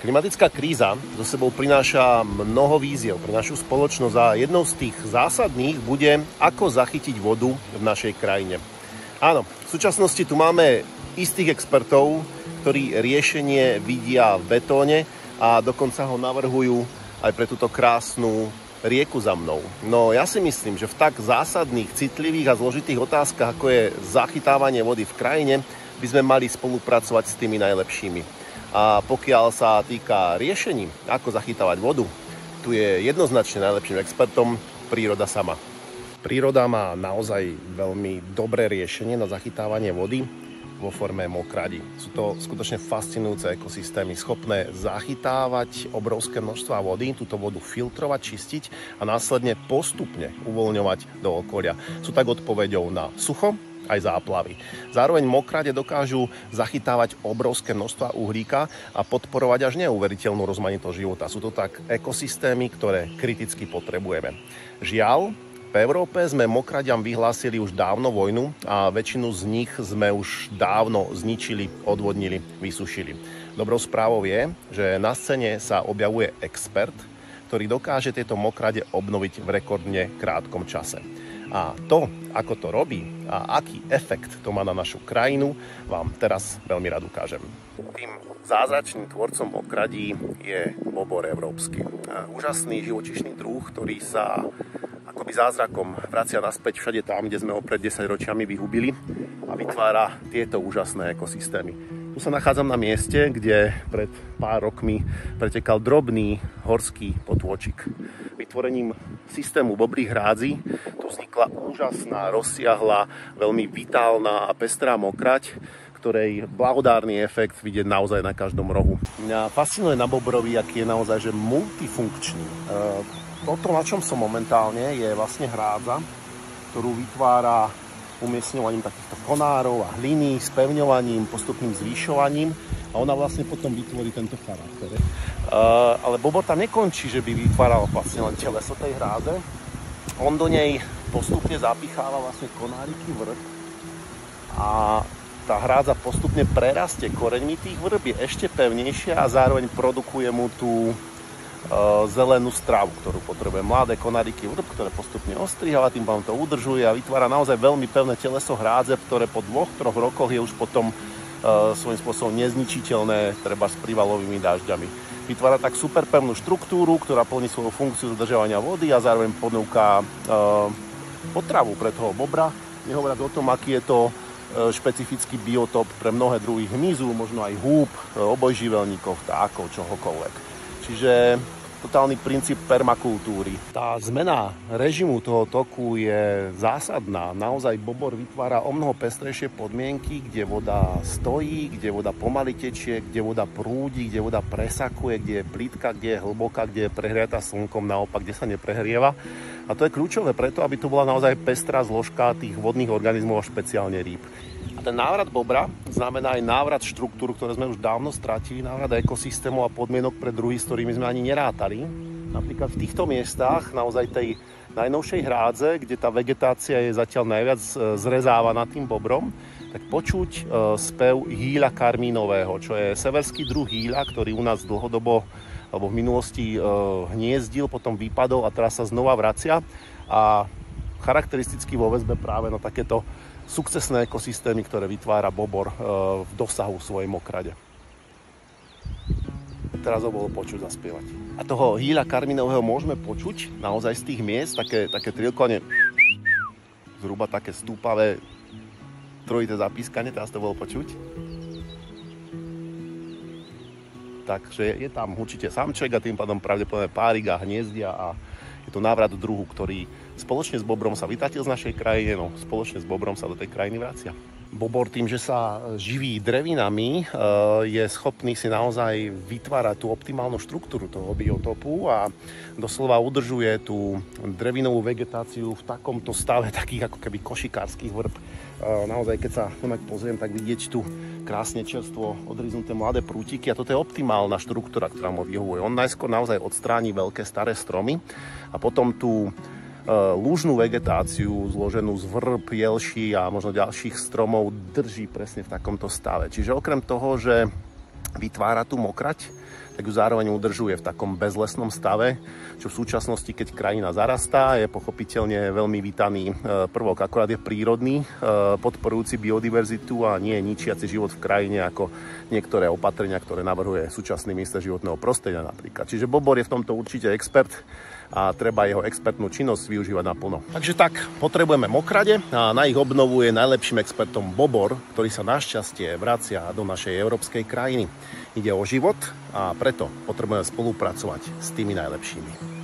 Klimatická kríza so sebou prináša mnoho víziev pre našu spoločnosť a jednou z tých zásadných bude, ako zachytiť vodu v našej krajine. Áno, v súčasnosti tu máme istých expertov, ktorí riešenie vidia v betóne a dokonca ho navrhujú aj pre túto krásnu rieku za mnou. No ja si myslím, že v tak zásadných, citlivých a zložitých otázkach, ako je zachytávanie vody v krajine, by sme mali spolupracovať s tými najlepšími. A pokiaľ sa týka riešení, ako zachytávať vodu, tu je jednoznačne najlepším expertom príroda sama. Príroda má naozaj veľmi dobré riešenie na zachytávanie vody vo forme mokradi. Sú to skutočne fascinujúce ekosystémy, schopné zachytávať obrovské množstva vody, túto vodu filtrovať, čistiť a následne postupne uvoľňovať do okolia. Sú tak odpoveďou na sucho, aj záplavy. Zároveň mokrade dokážu zachytávať obrovské množstva uhlíka a podporovať až neuveriteľnú rozmanitosť života. Sú to tak ekosystémy, ktoré kriticky potrebujeme. Žiaľ, v Európe sme mokraďam vyhlásili už dávno vojnu a väčšinu z nich sme už dávno zničili, odvodnili, vysušili. Dobrou správou je, že na scéne sa objavuje expert, ktorý dokáže tieto mokrade obnoviť v rekordne krátkom čase. A to, ako to robí a aký efekt to má na našu krajinu, vám teraz veľmi rád ukážem. Tým zázračným tvorcom mokradí je bobor európsky. Úžasný živočíšny druh, ktorý sa akoby zázrakom vracia naspäť všade tam, kde sme ho pred 10 ročiami vyhubili a vytvára tieto úžasné ekosystémy. Tu sa nachádzam na mieste, kde pred pár rokmi pretekal drobný horský potôčik. Vytvorením systému bobrých hrádzi tu vznikla úžasná, rozsiahla, veľmi vitálna a pestrá mokraď, ktorej blahodárny efekt vidieť naozaj na každom rohu. Mňa fascinuje na bobrovi, aký je naozaj že multifunkčný. Toto, na čom som momentálne, je vlastne hrádza, ktorú vytvára umiestňovaním takýchto konárov a hliny, spevňovaním, postupným zvýšovaním a ona vlastne potom vytvorí tento charakter. Ale bobor tam nekončí, že by vytváral vlastne len teleso tej hrádze. On do nej postupne zapicháva vlastne konáriky vrb a tá hrádza postupne prerastie koreňmi tých vrb, je ešte pevnejšia a zároveň produkuje mu tú zelenú stravu, ktorú potrebuje. Mladé konáriky vrb, ktoré postupne ostriháva, tým vám to udržuje a vytvára naozaj veľmi pevné teleso hrádze, ktoré po 2-3 rokoch je už potom svojím spôsobom nezničiteľné, treba s prívalovými dažďami. Vytvára tak super pevnú štruktúru, ktorá plní svoju funkciu zadržiavania vody a zároveň ponúka potravu pre toho bobra. Nehovoriac o tom, aký je to špecifický biotop pre mnohé druhy hmyzu, možno aj húb, obojživelníkov, vtákov, čohokoľvek. Čiže totálny princíp permakultúry. Tá zmena režimu toho toku je zásadná. Naozaj bobor vytvára omnoho pestrejšie podmienky, kde voda stojí, kde voda pomaly tečie, kde voda prúdi, kde voda presakuje, kde je plytka, kde je hlboká, kde je prehriatá slnkom, naopak, kde sa neprehrieva. A to je kľúčové preto, aby tu bola naozaj pestrá zložka tých vodných organizmov a špeciálne rýb. Ten návrat bobra znamená aj návrat štruktúr, ktoré sme už dávno stratili, návrat ekosystémov a podmienok pre druhy, s ktorými sme ani nerátali. Napríklad v týchto miestach, naozaj tej najnovšej hrádze, kde tá vegetácia je zatiaľ najviac zrezávaná tým bobrom, tak počuť spev hýľa karmínového, čo je severský druh hýľa, ktorý u nás dlhodobo alebo v minulosti hniezdil, potom vypadol a teraz sa znova vracia a charakteristicky vo väzbe práve na takéto sukcesné ekosystémy, ktoré vytvára bobor v dosahu svojej mokrade. Teraz ho bolo počuť zaspievať. A toho hýľa karmínového môžeme počuť naozaj z tých miest, také trilkovanie, zhruba také stúpavé, trojité zapískanie, teraz to bolo počuť. Takže je tam určite samček a tým pádom pravdepodobne párik a hniezdia a je to návrat druhu, ktorý spoločne s bobrom sa vytratil z našej krajiny, no spoločne s bobrom sa do tej krajiny vracia. Bobor tým, že sa živí drevinami, je schopný si naozaj vytvárať tú optimálnu štruktúru toho biotopu a doslova udržuje tú drevinovú vegetáciu v takomto stave takých ako keby košikárskych vrb. Naozaj, keď sa pozriem, tak vidieť tu krásne čerstvo odriznuté mladé prútiky a toto je optimálna štruktúra, ktorá mu vyhovuje. On najskôr naozaj odstráni veľké staré stromy a potom tú lúžnú vegetáciu zloženú z vrb, jelší a možno ďalších stromov drží presne v takomto stave. Čiže okrem toho, že vytvára tú mokrať, tak ju zároveň udržuje v takom bezlesnom stave, čo v súčasnosti, keď krajina zarastá, je pochopiteľne veľmi vítaný prvok. Akorát je prírodný, podporujúci biodiverzitu a nie je ničiaci život v krajine ako niektoré opatrenia, ktoré navrhuje súčasný minister životného prostredia napríklad. Čiže bobor je v tomto určite expert a treba jeho expertnú činnosť využívať naplno. Takže tak, potrebujeme mokrade a na ich obnovu je najlepším expertom bobor, ktorý sa našťastie vracia do našej európskej krajiny. Ide o život a preto potrebujeme spolupracovať s tými najlepšími.